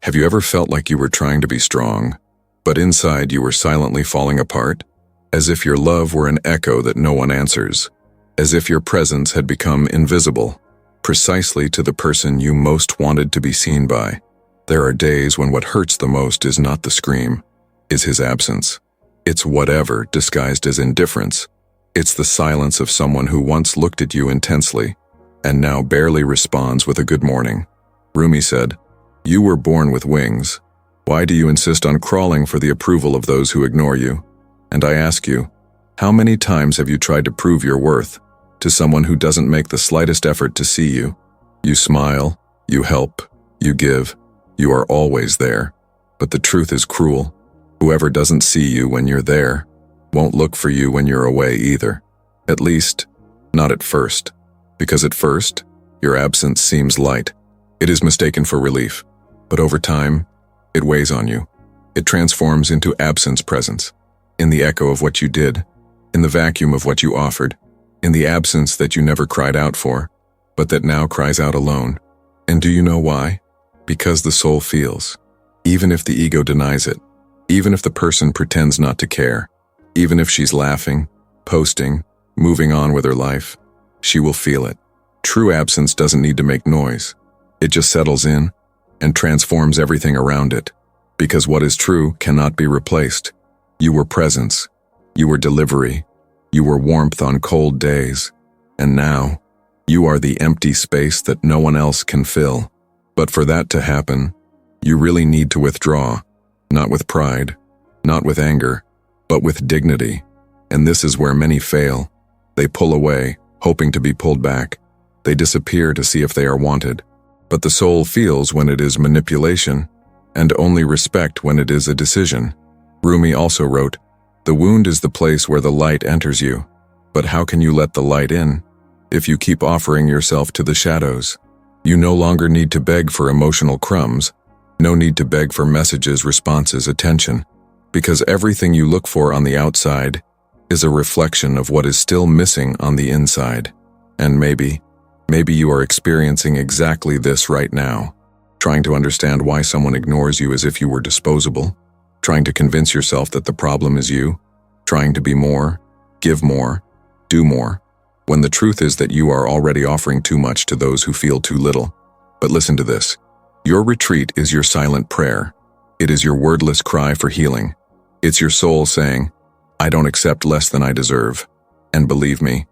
Have you ever felt like you were trying to be strong, but inside you were silently falling apart? As if your love were an echo that no one answers. As if your presence had become invisible, precisely to the person you most wanted to be seen by. There are days when what hurts the most is not the scream, is his absence. It's whatever disguised as indifference. It's the silence of someone who once looked at you intensely, and now barely responds with a good morning. Rumi said, "You were born with wings. Why do you insist on crawling for the approval of those who ignore you? And I ask you, how many times have you tried to prove your worth to someone who doesn't make the slightest effort to see you? You smile, you help, you give, you are always there. But the truth is cruel. Whoever doesn't see you when you're there won't look for you when you're away either. At least, not at first. Because at first, your absence seems light. It is mistaken for relief. But over time, it weighs on you. It transforms into absence presence. In the echo of what you did, in the vacuum of what you offered, in the absence that you never cried out for, but that now cries out alone. And do you know why? Because the soul feels. Even if the ego denies it, even if the person pretends not to care, even if she's laughing, posting, moving on with her life, she will feel it. True absence doesn't need to make noise. It just settles in and transforms everything around it. Because what is true cannot be replaced. You were presence. You were delivery. You were warmth on cold days. And now, you are the empty space that no one else can fill. But for that to happen, you really need to withdraw. Not with pride, not with anger, but with dignity. And this is where many fail. They pull away, hoping to be pulled back. They disappear to see if they are wanted. But the soul feels when it is manipulation, and only respect when it is a decision. Rumi also wrote, "The wound is the place where the light enters you. But how can you let the light in if you keep offering yourself to the shadows? You no longer need to beg for emotional crumbs. No need to beg for messages, responses, attention. Because everything you look for on the outside is a reflection of what is still missing on the inside. And maybe you are experiencing exactly this right now. Trying to understand why someone ignores you as if you were disposable. Trying to convince yourself that the problem is you. Trying to be more, give more, do more. When the truth is that you are already offering too much to those who feel too little. But listen to this. Your retreat is your silent prayer. It is your wordless cry for healing. It's your soul saying, I don't accept less than I deserve. And believe me,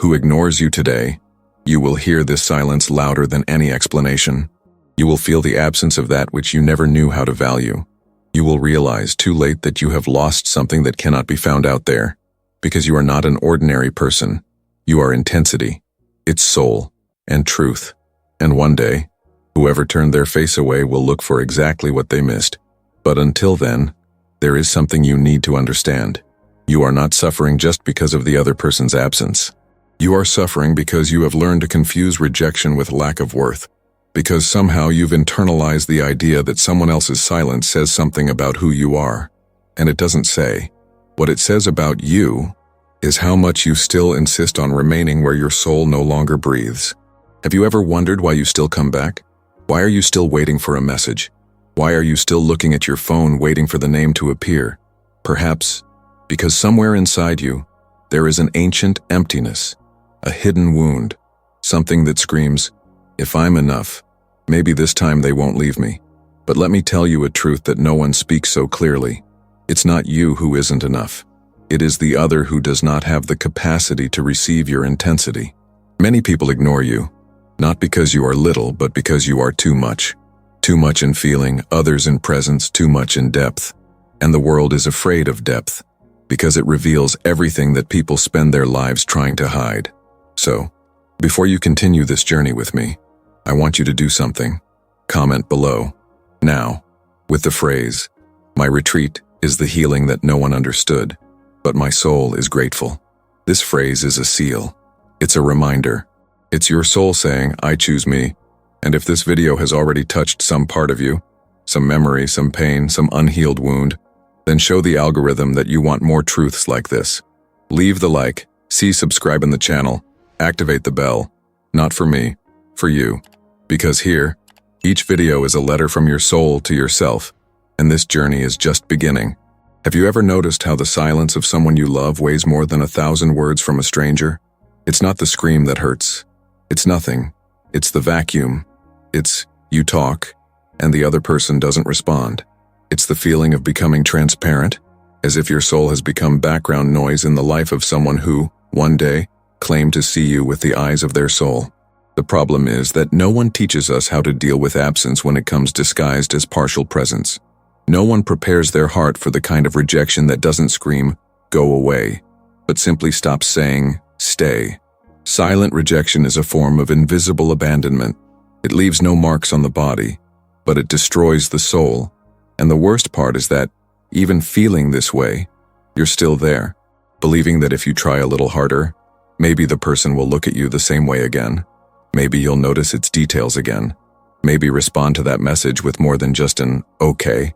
who ignores you today, you will hear this silence louder than any explanation. You will feel the absence of that which you never knew how to value. You will realize too late that you have lost something that cannot be found out there. Because you are not an ordinary person. You are intensity, it's soul, and truth. And one day, whoever turned their face away will look for exactly what they missed. But until then, there is something you need to understand. You are not suffering just because of the other person's absence. You are suffering because you have learned to confuse rejection with lack of worth. Because somehow you've internalized the idea that someone else's silence says something about who you are. And it doesn't say. What it says about you is how much you still insist on remaining where your soul no longer breathes. Have you ever wondered why you still come back? Why are you still waiting for a message? Why are you still looking at your phone waiting for the name to appear? Perhaps because somewhere inside you, there is an ancient emptiness, a hidden wound, something that screams, if I'm enough, maybe this time they won't leave me. But let me tell you a truth that no one speaks so clearly. It's not you who isn't enough. It is the other who does not have the capacity to receive your intensity. Many people ignore you, not because you are little, but because you are too much. Too much in feeling, others in presence, too much in depth. And the world is afraid of depth, because it reveals everything that people spend their lives trying to hide. So, before you continue this journey with me, I want you to do something. Comment below, now, with the phrase, my retreat is the healing that no one understood, but my soul is grateful. This phrase is a seal. It's a reminder. It's your soul saying, I choose me. And if this video has already touched some part of you, some memory, some pain, some unhealed wound, then show the algorithm that you want more truths like this. Leave the like, subscribe in the channel, activate the bell, not for me, for you. Because here, Each video is a letter from your soul to yourself, and this journey is just beginning. Have you ever noticed how the silence of someone you love weighs more than 1,000 words from a stranger? It's not the scream that hurts. It's nothing. It's the vacuum. It's you talk, and the other person doesn't respond. It's the feeling of becoming transparent, as if your soul has become background noise in the life of someone who, one day, claimed to see you with the eyes of their soul. The problem is that no one teaches us how to deal with absence when it comes disguised as partial presence. No one prepares their heart for the kind of rejection that doesn't scream, "Go away," but simply stops saying, "Stay." Silent rejection is a form of invisible abandonment. It leaves no marks on the body, but it destroys the soul. And the worst part is that, even feeling this way, you're still there, believing that if you try a little harder, maybe the person will look at you the same way again. Maybe you'll notice its details again. Maybe respond to that message with more than just an "okay."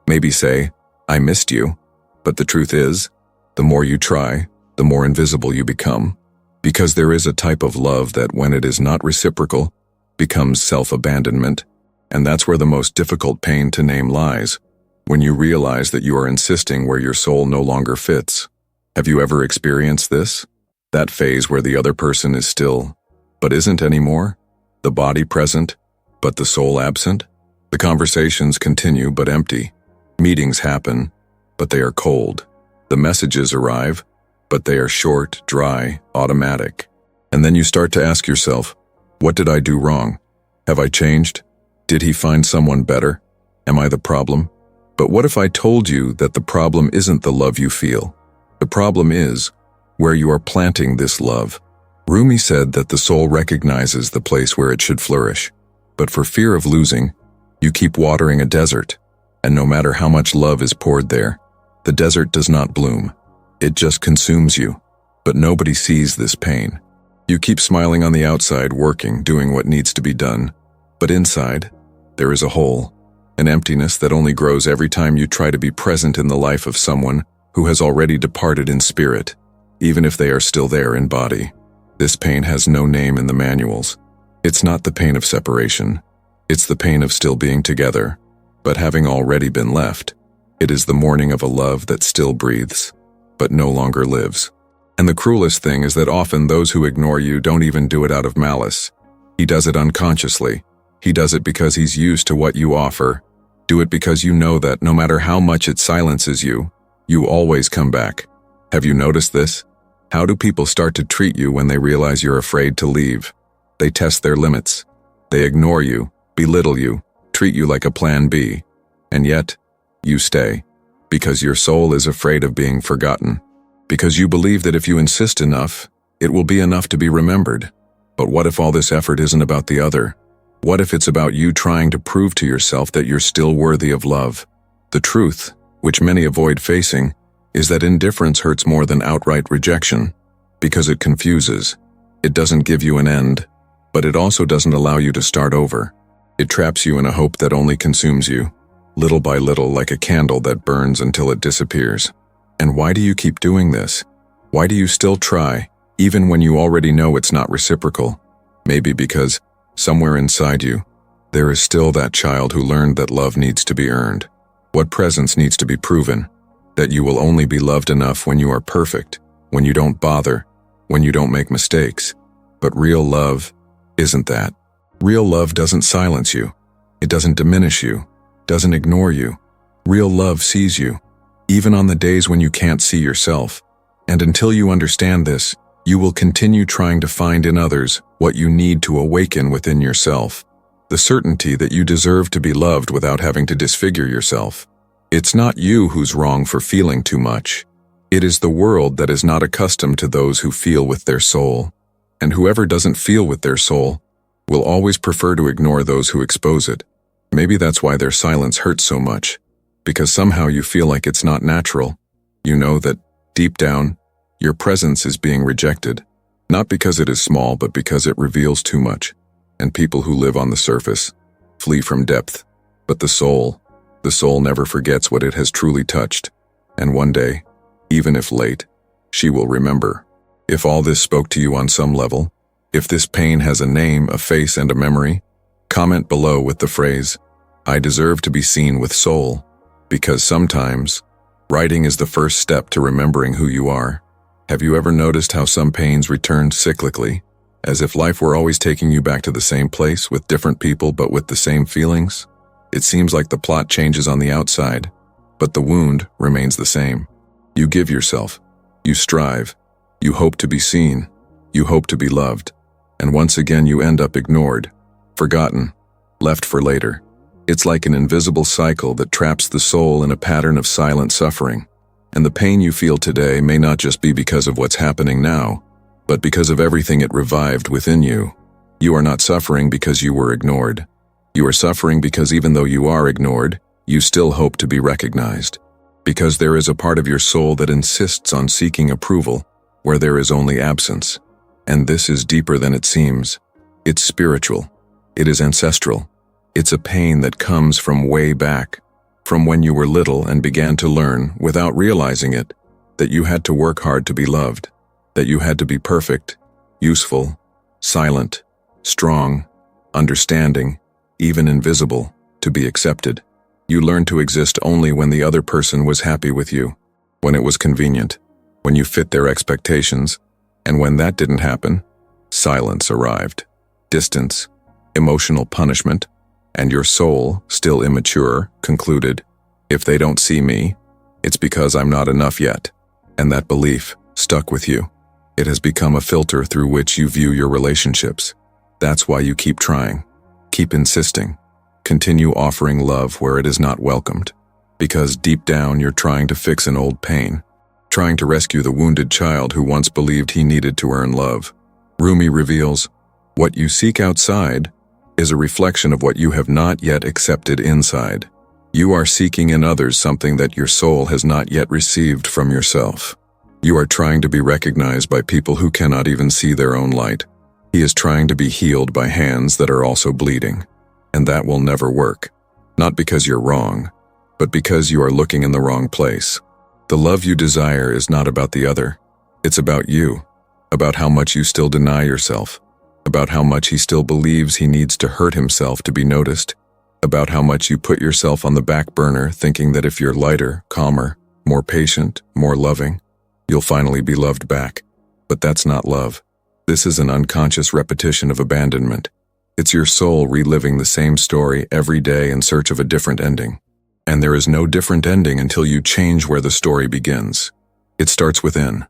Maybe say, "I missed you." But the truth is, the more you try, the more invisible you become. Because there is a type of love that, when it is not reciprocal, becomes self-abandonment. And that's where the most difficult pain to name lies, when you realize that you are insisting where your soul no longer fits. Have you ever experienced this? That phase where the other person is still, but isn't anymore? The body present, but the soul absent? The conversations continue but empty. Meetings happen, but they are cold. The messages arrive, but they are short, dry, automatic. And then you start to ask yourself, what did I do wrong? Have I changed? Did he find someone better? Am I the problem? But what if I told you that the problem isn't the love you feel? The problem is where you are planting this love. Rumi said that the soul recognizes the place where it should flourish. But for fear of losing, you keep watering a desert. And no matter how much love is poured there, the desert does not bloom. It just consumes you. But nobody sees this pain. You keep smiling on the outside, working, doing what needs to be done. But inside, there is a hole, an emptiness that only grows every time you try to be present in the life of someone who has already departed in spirit, even if they are still there in body. This pain has no name in the manuals. It's not the pain of separation. It's the pain of still being together, but having already been left. It is the mourning of a love that still breathes, but no longer lives. And the cruelest thing is that often those who ignore you don't even do it out of malice. He does it unconsciously. He does it because he's used to what you offer. Do it because you know that no matter how much it silences you, you always come back. Have you noticed this? How do people start to treat you when they realize you're afraid to leave? They test their limits. They ignore you, belittle you, treat you like a plan B. And yet, you stay. Because your soul is afraid of being forgotten. Because you believe that if you insist enough, it will be enough to be remembered. But what if all this effort isn't about the other? What if it's about you trying to prove to yourself that you're still worthy of love? The truth, which many avoid facing, is that indifference hurts more than outright rejection, because it confuses. It doesn't give you an end, but it also doesn't allow you to start over. It traps you in a hope that only consumes you, little by little, like a candle that burns until it disappears. And why do you keep doing this? Why do you still try, even when you already know it's not reciprocal? Maybe because, somewhere inside you, there is still that child who learned that love needs to be earned. What presence needs to be proven? That you will only be loved enough when you are perfect, when you don't bother, when you don't make mistakes. But real love isn't that. Real love doesn't silence you. It doesn't diminish you, doesn't ignore you. Real love sees you, even on the days when you can't see yourself. And until you understand this, you will continue trying to find in others what you need to awaken within yourself. The certainty that you deserve to be loved without having to disfigure yourself. It's not you who's wrong for feeling too much. It is the world that is not accustomed to those who feel with their soul. And whoever doesn't feel with their soul will always prefer to ignore those who expose it. Maybe that's why their silence hurts so much, because somehow you feel like it's not natural. You know that, deep down, your presence is being rejected, not because it is small, but because it reveals too much. And people who live on the surface flee from depth. But the soul never forgets what it has truly touched. And one day, even if late, she will remember. If all this spoke to you on some level, if this pain has a name, a face, and a memory, Comment below with the phrase, "I deserve to be seen with soul," because sometimes, writing is the first step to remembering who you are. Have you ever noticed how some pains returned cyclically, as if life were always taking you back to the same place with different people but with the same feelings? It seems like the plot changes on the outside, but the wound remains the same. You give yourself, you strive, you hope to be seen, you hope to be loved, and once again you end up ignored, forgotten, left for later. It's like an invisible cycle that traps the soul in a pattern of silent suffering. And the pain you feel today may not just be because of what's happening now, but because of everything it revived within you. You are not suffering because you were ignored. You are suffering because even though you are ignored, you still hope to be recognized. Because there is a part of your soul that insists on seeking approval where there is only absence. And this is deeper than it seems. It's spiritual. It is ancestral. It's a pain that comes from way back, from when you were little and began to learn, without realizing it, that you had to work hard to be loved, that you had to be perfect, useful, silent, strong, understanding, even invisible, to be accepted. You learned to exist only when the other person was happy with you, when it was convenient, when you fit their expectations, and when that didn't happen, silence arrived, distance, emotional punishment, and your soul, still immature, concluded, if they don't see me, it's because I'm not enough yet. And that belief stuck with you. It has become a filter through which you view your relationships. That's why you keep trying, keep insisting, continue offering love where it is not welcomed. Because deep down you're trying to fix an old pain, trying to rescue the wounded child who once believed he needed to earn love. Rumi reveals, what you seek outside is a reflection of what you have not yet accepted inside. You are seeking in others something that your soul has not yet received from yourself. You are trying to be recognized by people who cannot even see their own light. He is trying to be healed by hands that are also bleeding. And that will never work. Not because you're wrong, but because you are looking in the wrong place. The love you desire is not about the other. It's about you, about how much you still deny yourself, about how much he still believes he needs to hurt himself to be noticed, about how much you put yourself on the back burner thinking that if you're lighter, calmer, more patient, more loving, you'll finally be loved back. But that's not love. This is an unconscious repetition of abandonment. It's your soul reliving the same story every day in search of a different ending. And there is no different ending until you change where the story begins. It starts within,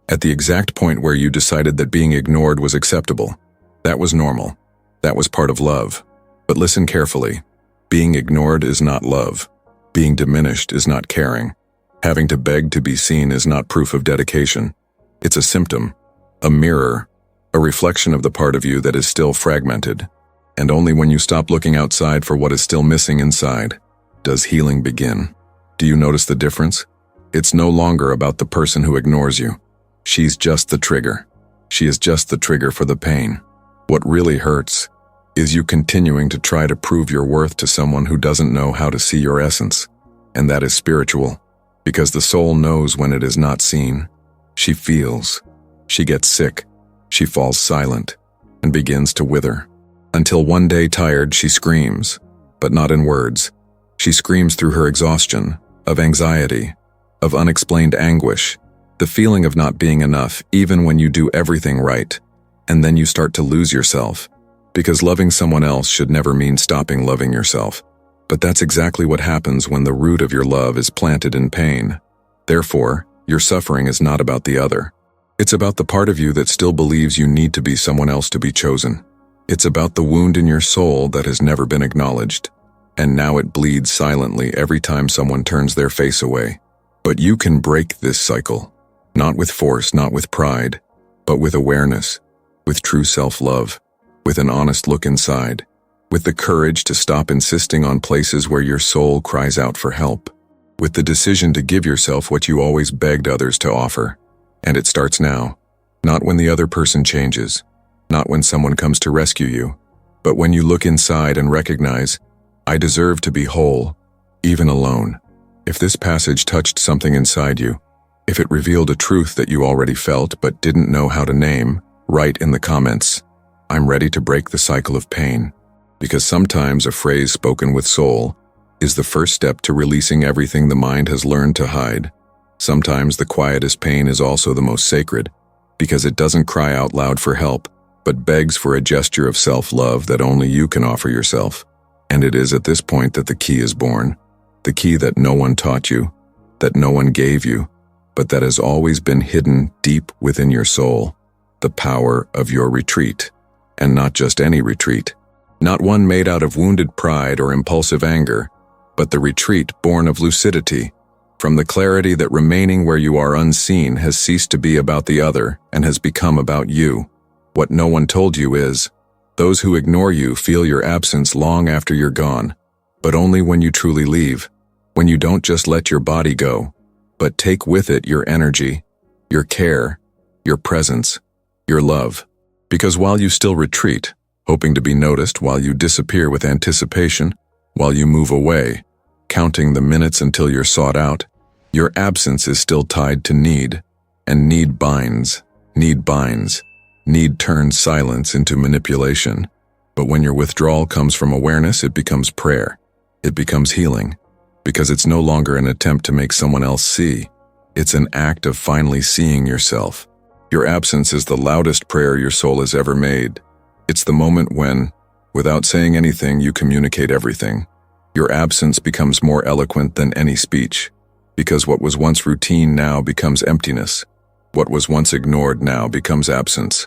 at the exact point where you decided that being ignored was acceptable. That was normal. That was part of love. But listen carefully. Being ignored is not love. Being diminished is not caring. Having to beg to be seen is not proof of dedication. It's a symptom, a mirror, a reflection of the part of you that is still fragmented. And only when you stop looking outside for what is still missing inside, does healing begin. Do you notice the difference? It's no longer about the person who ignores you. She's just the trigger. She is just the trigger for the pain. What really hurts is you continuing to try to prove your worth to someone who doesn't know how to see your essence. And that is spiritual, because the soul knows when it is not seen. She feels. She gets sick. She falls silent and begins to wither. Until one day, tired, she screams, but not in words. She screams through her exhaustion, of anxiety, of unexplained anguish, the feeling of not being enough even when you do everything right. And then you start to lose yourself, because loving someone else should never mean stopping loving yourself. But that's exactly what happens when the root of your love is planted in pain. Therefore, your suffering is not about the other. It's about the part of you that still believes you need to be someone else to be chosen. It's about the wound in your soul that has never been acknowledged. And now it bleeds silently every time someone turns their face away. But you can break this cycle, not with force, not with pride, but with awareness, with true self-love, with an honest look inside, with the courage to stop insisting on places where your soul cries out for help, with the decision to give yourself what you always begged others to offer. And it starts now, not when the other person changes, not when someone comes to rescue you, but when you look inside and recognize, I deserve to be whole, even alone. If this passage touched something inside you, if it revealed a truth that you already felt but didn't know how to name, write in the comments, I'm ready to break the cycle of pain. Because sometimes a phrase spoken with soul is the first step to releasing everything the mind has learned to hide. Sometimes the quietest pain is also the most sacred, because it doesn't cry out loud for help, but begs for a gesture of self-love that only you can offer yourself. And it is at this point that the key is born, the key that no one taught you, that no one gave you, but that has always been hidden deep within your soul, the power of your retreat. And not just any retreat, not one made out of wounded pride or impulsive anger, but the retreat born of lucidity, from the clarity that remaining where you are unseen has ceased to be about the other and has become about you. What no one told you is, those who ignore you feel your absence long after you're gone, but only when you truly leave, when you don't just let your body go, but take with it your energy, your care, your presence, your love. Because while you still retreat, hoping to be noticed, while you disappear with anticipation, while you move away, counting the minutes until you're sought out, your absence is still tied to need, and need binds, need binds. Need turns silence into manipulation. But when your withdrawal comes from awareness, it becomes prayer. It becomes healing. Because it's no longer an attempt to make someone else see. It's an act of finally seeing yourself. Your absence is the loudest prayer your soul has ever made. It's the moment when, without saying anything, you communicate everything. Your absence becomes more eloquent than any speech. Because what was once routine now becomes emptiness. What was once ignored now becomes absence.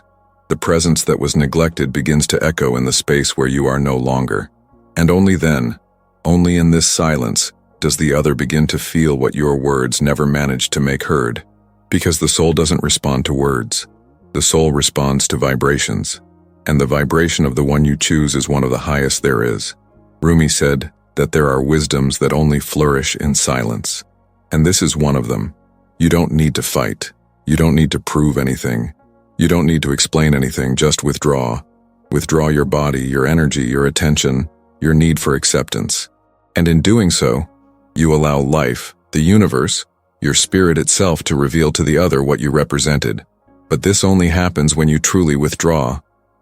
The presence that was neglected begins to echo in the space where you are no longer. And only then, only in this silence, does the other begin to feel what your words never managed to make heard. Because the soul doesn't respond to words. The soul responds to vibrations. And the vibration of the one you choose is one of the highest there is. Rumi said that there are wisdoms that only flourish in silence. And this is one of them. You don't need to fight. You don't need to prove anything. You don't need to explain anything, just withdraw. Withdraw your body, your energy, your attention, your need for acceptance. And in doing so, you allow life, the universe, your spirit itself to reveal to the other what you represented. But this only happens when you truly withdraw,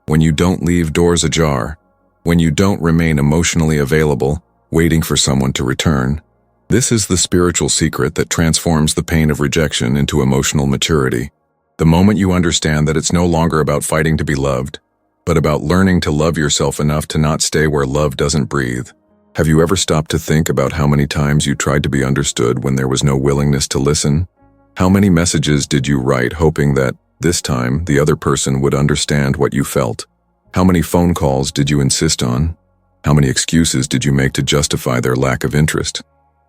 when you don't leave doors ajar, when you don't remain emotionally available, waiting for someone to return. This is the spiritual secret that transforms the pain of rejection into emotional maturity. The moment you understand that it's no longer about fighting to be loved, but about learning to love yourself enough to not stay where love doesn't breathe. Have you ever stopped to think about how many times you tried to be understood when there was no willingness to listen? How many messages did you write hoping that, this time, the other person would understand what you felt? How many phone calls did you insist on? How many excuses did you make to justify their lack of interest?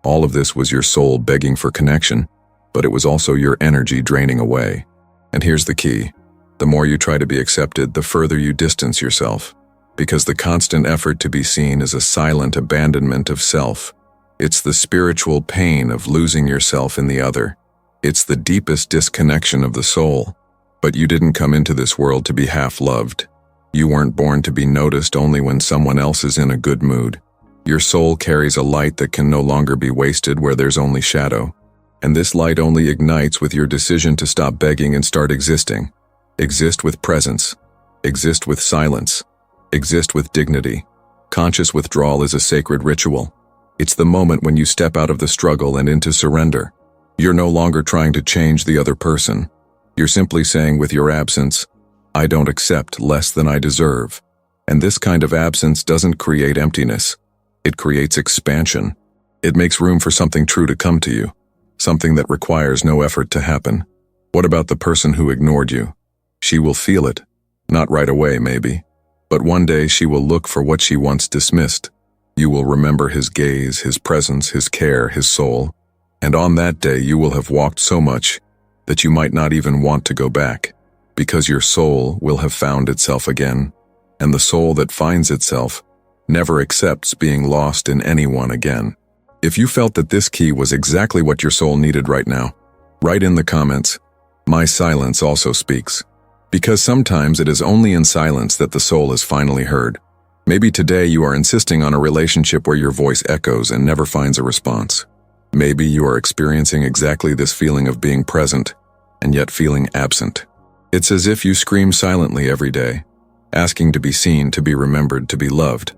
All of this was your soul begging for connection, but it was also your energy draining away. And here's the key. The more you try to be accepted, the further you distance yourself. Because the constant effort to be seen is a silent abandonment of self. It's the spiritual pain of losing yourself in the other. It's the deepest disconnection of the soul. But you didn't come into this world to be half-loved. You weren't born to be noticed only when someone else is in a good mood. Your soul carries a light that can no longer be wasted where there's only shadow. And this light only ignites with your decision to stop begging and start existing. Exist with presence. Exist with silence. Exist with dignity. Conscious withdrawal is a sacred ritual. It's the moment when you step out of the struggle and into surrender. You're no longer trying to change the other person. You're simply saying with your absence, I don't accept less than I deserve. And this kind of absence doesn't create emptiness. It creates expansion. It makes room for something true to come to you, something that requires no effort to happen. What about the person who ignored you? She will feel it, not right away maybe, but one day she will look for what she once dismissed. You will remember his gaze, his presence, his care, his soul, and on that day you will have walked so much that you might not even want to go back, because your soul will have found itself again, and the soul that finds itself never accepts being lost in anyone again. If you felt that this key was exactly what your soul needed right now, write in the comments, my silence also speaks. Because sometimes it is only in silence that the soul is finally heard. Maybe today you are insisting on a relationship where your voice echoes and never finds a response. Maybe you are experiencing exactly this feeling of being present and yet feeling absent. It's as if you scream silently every day, asking to be seen, to be remembered, to be loved.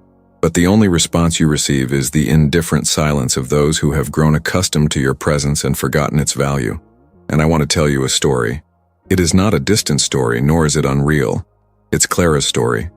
But the only response you receive is the indifferent silence of those who have grown accustomed to your presence and forgotten its value. And I want to tell you a story. It is not a distant story, nor is it unreal. It's Clara's story.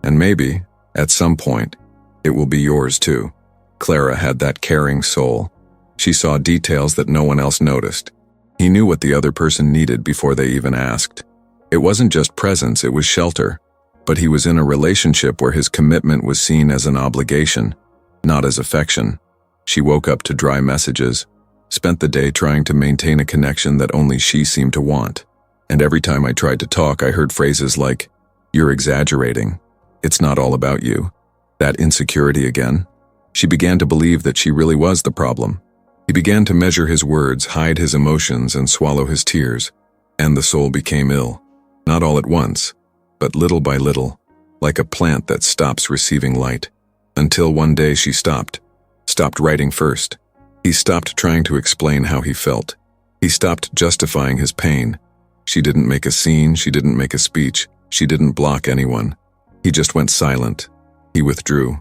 And maybe, at some point, it will be yours too. Clara had that caring soul. She saw details that no one else noticed. He knew what the other person needed before they even asked. It wasn't just presence, it was shelter. But he was in a relationship where his commitment was seen as an obligation, not as affection. She woke up to dry messages, spent the day trying to maintain a connection that only she seemed to want. And every time I tried to talk, I heard phrases like, "You're exaggerating. It's not all about you." That insecurity again. She began to believe that she really was the problem. He began to measure his words, hide his emotions, and swallow his tears. And the soul became ill. Not all at once, but little by little, like a plant that stops receiving light. Until one day she stopped writing first. He stopped trying to explain how he felt. He stopped justifying his pain. She didn't make a scene, she didn't make a speech, she didn't block anyone. He just went silent. He withdrew,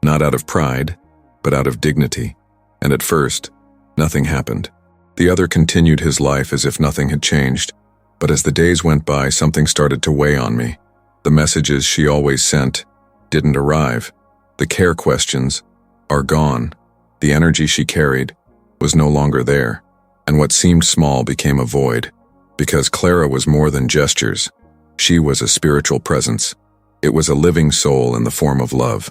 not out of pride, but out of dignity. And at first, nothing happened. The other continued his life as if nothing had changed. But as the days went by, something started to weigh on me. The messages she always sent didn't arrive. The care questions are gone. The energy she carried was no longer there. And what seemed small became a void. Because Clara was more than gestures. She was a spiritual presence. It was a living soul in the form of love.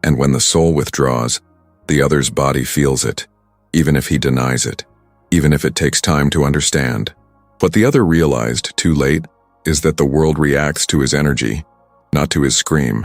And when the soul withdraws, the other's body feels it, even if he denies it, even if it takes time to understand. What the other realized, too late, is that the world reacts to his energy, not to his scream.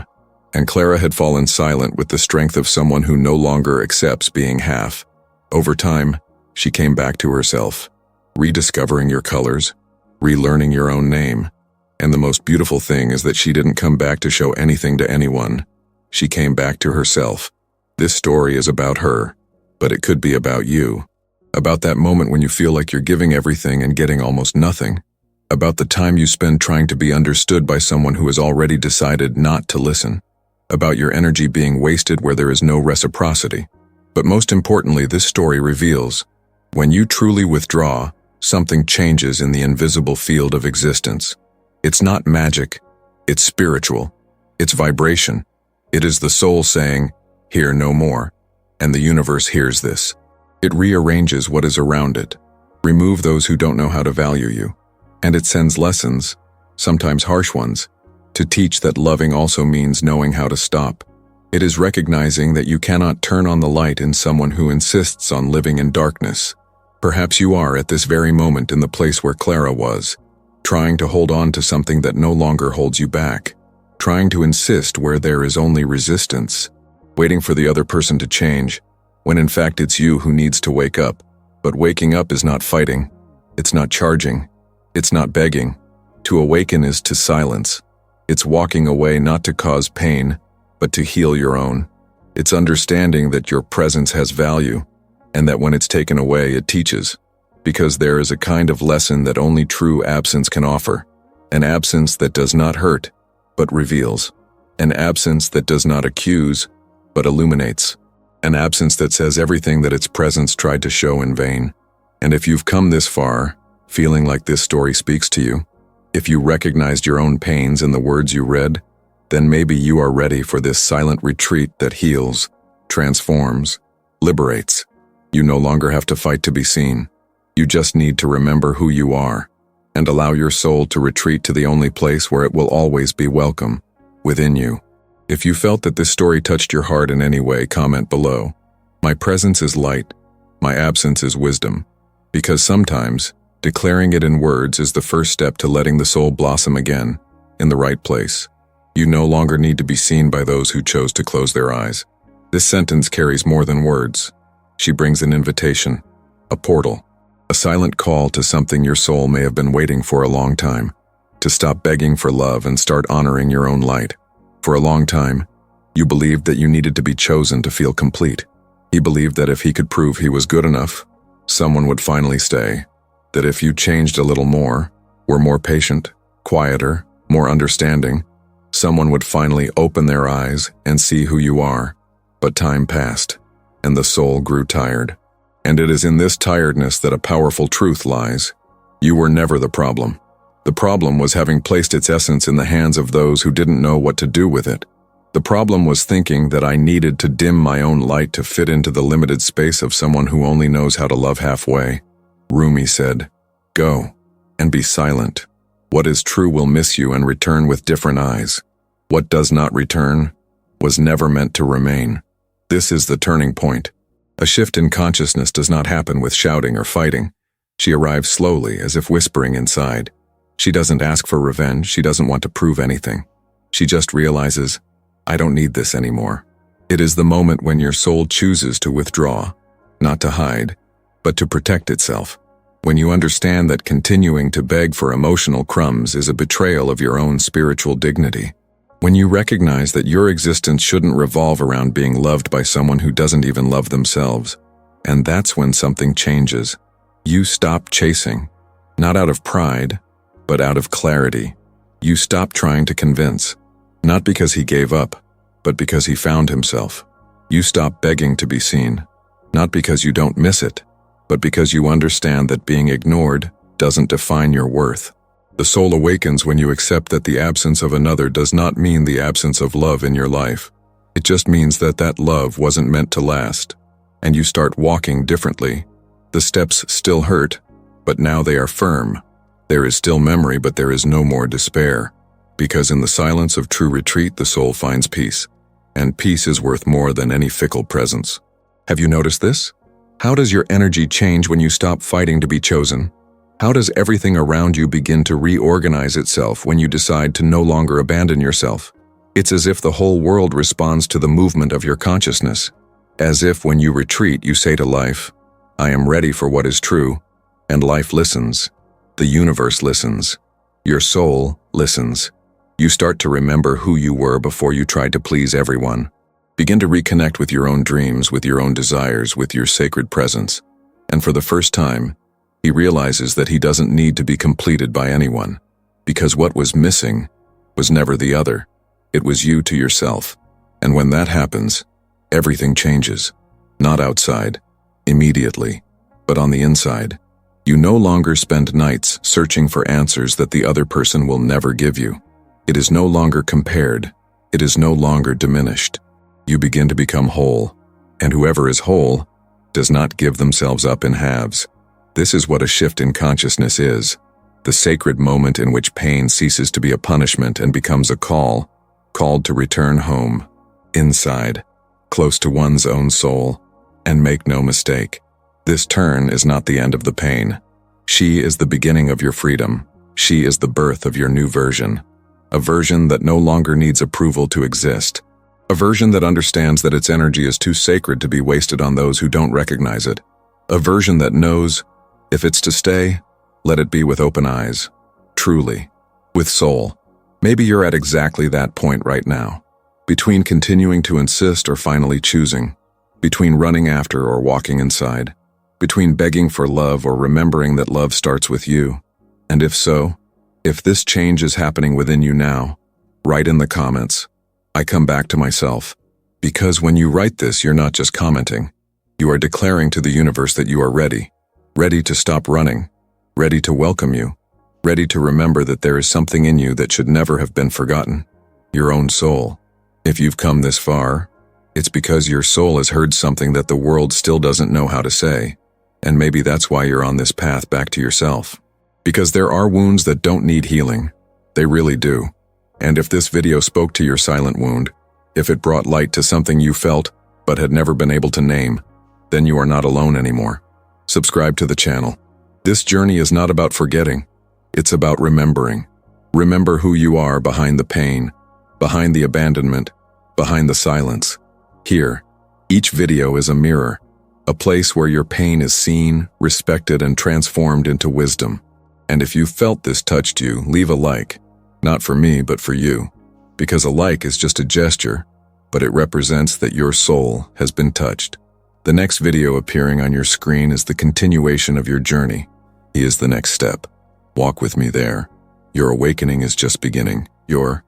And Clara had fallen silent with the strength of someone who no longer accepts being half. Over time, she came back to herself, rediscovering your colors, relearning your own name. And the most beautiful thing is that she didn't come back to show anything to anyone. She came back to herself. This story is about her, but it could be about you. About that moment when you feel like you're giving everything and getting almost nothing. About the time you spend trying to be understood by someone who has already decided not to listen. About your energy being wasted where there is no reciprocity. But most importantly, this story reveals, when you truly withdraw, something changes in the invisible field of existence. It's not magic, it's spiritual, it's vibration. It is the soul saying, "Here no more," and the universe hears this. It rearranges what is around it. Remove those who don't know how to value you. And it sends lessons, sometimes harsh ones, to teach that loving also means knowing how to stop. It is recognizing that you cannot turn on the light in someone who insists on living in darkness. Perhaps you are at this very moment in the place where Clara was, trying to hold on to something that no longer holds you back, trying to insist where there is only resistance, waiting for the other person to change, when in fact it's you who needs to wake up. But waking up is not fighting, it's not charging, it's not begging. To awaken is to silence. It's walking away not to cause pain, but to heal your own. It's understanding that your presence has value, and that when it's taken away, it teaches. Because there is a kind of lesson that only true absence can offer. An absence that does not hurt, but reveals. An absence that does not accuse, but illuminates. An absence that says everything that its presence tried to show in vain. And if you've come this far, feeling like this story speaks to you, if you recognized your own pains in the words you read, then maybe you are ready for this silent retreat that heals, transforms, liberates. You no longer have to fight to be seen. You just need to remember who you are, and allow your soul to retreat to the only place where it will always be welcome, within you. If you felt that this story touched your heart in any way, comment below. My presence is light. My absence is wisdom. Because sometimes, declaring it in words is the first step to letting the soul blossom again, in the right place. You no longer need to be seen by those who chose to close their eyes. This sentence carries more than words. She brings an invitation, a portal, a silent call to something your soul may have been waiting for a long time, to stop begging for love and start honoring your own light. For a long time, you believed that you needed to be chosen to feel complete. He believed that if he could prove he was good enough, someone would finally stay. That if you changed a little more, were more patient, quieter, more understanding, someone would finally open their eyes and see who you are. But time passed, and the soul grew tired. And it is in this tiredness that a powerful truth lies. You were never the problem. The problem was having placed its essence in the hands of those who didn't know what to do with it. The problem was thinking that I needed to dim my own light to fit into the limited space of someone who only knows how to love halfway. Rumi said, "Go, and be silent. What is true will miss you and return with different eyes. What does not return was never meant to remain." This is the turning point. A shift in consciousness does not happen with shouting or fighting. She arrives slowly, as if whispering inside. She doesn't ask for revenge, she doesn't want to prove anything. She just realizes, I don't need this anymore. It is the moment when your soul chooses to withdraw, not to hide, but to protect itself. When you understand that continuing to beg for emotional crumbs is a betrayal of your own spiritual dignity. When you recognize that your existence shouldn't revolve around being loved by someone who doesn't even love themselves. And that's when something changes. You stop chasing, not out of pride, but out of clarity. You stop trying to convince, not because he gave up, but because he found himself. You stop begging to be seen, not because you don't miss it, but because you understand that being ignored doesn't define your worth. The soul awakens when you accept that the absence of another does not mean the absence of love in your life. It just means that that love wasn't meant to last. And you start walking differently. The steps still hurt, but now they are firm. There is still memory, but there is no more despair. Because in the silence of true retreat, the soul finds peace. And peace is worth more than any fickle presence. Have you noticed this? How does your energy change when you stop fighting to be chosen? How does everything around you begin to reorganize itself when you decide to no longer abandon yourself? It's as if the whole world responds to the movement of your consciousness. As if when you retreat, you say to life, I am ready for what is true, and life listens. The universe listens. Your soul listens. You start to remember who you were before you tried to please everyone. Begin to reconnect with your own dreams, with your own desires, with your sacred presence. And for the first time, he realizes that he doesn't need to be completed by anyone, because what was missing was never the other. It was you to yourself. And when that happens, everything changes. Not outside, immediately, but on the inside. You no longer spend nights searching for answers that the other person will never give you. It is no longer compared. It is no longer diminished. You begin to become whole, and whoever is whole does not give themselves up in halves. This is what a shift in consciousness is, the sacred moment in which pain ceases to be a punishment and becomes a called to return home, inside, close to one's own soul. And make no mistake, this turn is not the end of the pain. She is the beginning of your freedom. She is the birth of your new version, a version that no longer needs approval to exist, a version that understands that its energy is too sacred to be wasted on those who don't recognize it, a version that knows, if it's to stay, let it be with open eyes, truly, with soul. Maybe you're at exactly that point right now, between continuing to insist or finally choosing, between running after or walking inside, between begging for love or remembering that love starts with you. And if so, if this change is happening within you now, write in the comments, I come back to myself. Because when you write this, you're not just commenting. You are declaring to the universe that you are ready to stop running, ready to welcome you, ready to remember that there is something in you that should never have been forgotten, your own soul. If you've come this far, it's because your soul has heard something that the world still doesn't know how to say, and maybe that's why you're on this path back to yourself. Because there are wounds that don't need healing. They really do. And if this video spoke to your silent wound, if it brought light to something you felt but had never been able to name, then you are not alone anymore. Subscribe to the channel. This journey is not about forgetting. It's about remembering. Remember who you are behind the pain, behind the abandonment, behind the silence. Here, each video is a mirror, a place where your pain is seen, respected, and transformed into wisdom. And if you felt this touched you, leave a like. Not for me, but for you. Because a like is just a gesture, but it represents that your soul has been touched. The next video appearing on your screen is the continuation of your journey. He is the next step. Walk with me there. Your awakening is just beginning. Your